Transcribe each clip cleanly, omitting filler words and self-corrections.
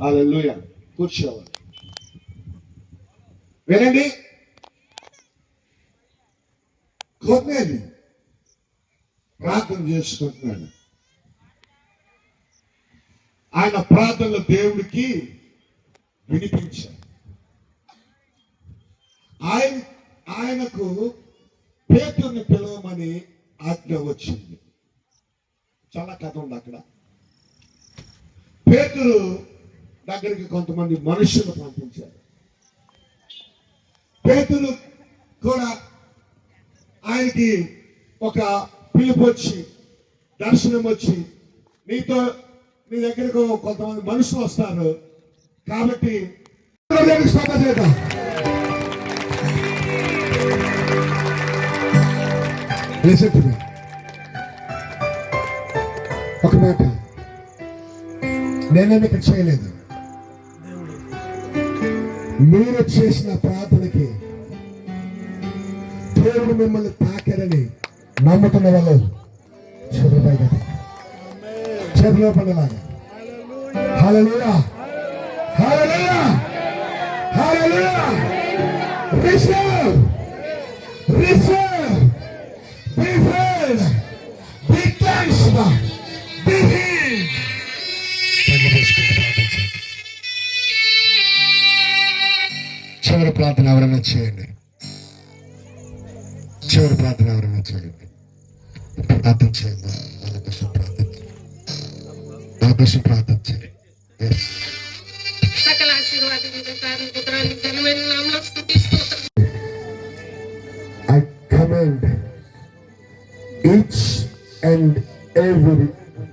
హల్లెలూయా. కూర్చోవాలి. వినండి, కొన్నేళ్ళు ప్రార్థన చేసుకుంటున్నాడు. ఆయన ప్రార్థనలు దేవుడికి వినిపించాడు. ఆయనకు పేతురుని పిలవమని ఆజ్ఞ వచ్చింది. చాలా కథ ఉంది అక్కడ. పేతురు దగ్గరికి కొంతమంది మనుషులు పంపించారు. పేతురు కూడా ఆయనకి ఒక పిలుపు వచ్చి, దర్శనం వచ్చి, నీ దగ్గరకు కొంతమంది మనుషులు వస్తారు కాబట్టి ఒక మాట నేనేమి ఇక్కడ చేయలేదు. మీరు చేసిన ప్రార్థనకి దేవుడు మిమ్మల్ని తాకారని నమ్ముతున్న వాళ్ళు చేతిలో పడలాగా. Hallelujah, hallelujah, hallelujah. Receive, receive, be filled, be cleansed, be healed. చివరి ప్రార్థన ఎవరైనా చేయండి. చివరి ప్రార్థన ఎవరైనా చేయండి. ప్రార్థన చేయండి. ఆకాశం ప్రార్థన చేయండి. సకల ఆశీర్వాదం I command each and every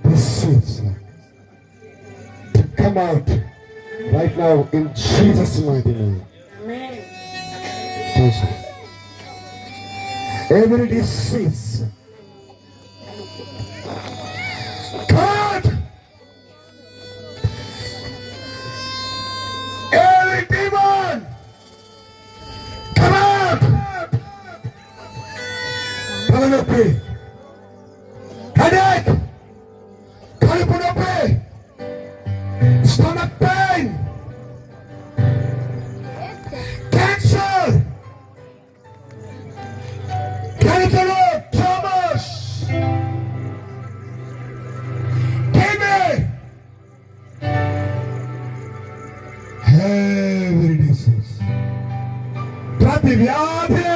disease to come out right now in Jesus' mighty name. Jesus. Every disease, God, every demon, come out. తలనొప్పి, headache, కడుపు నొప్పి, stomach pain, cancer, cancro, tumors, kidney, every disease, ప్రతి వ్యాధి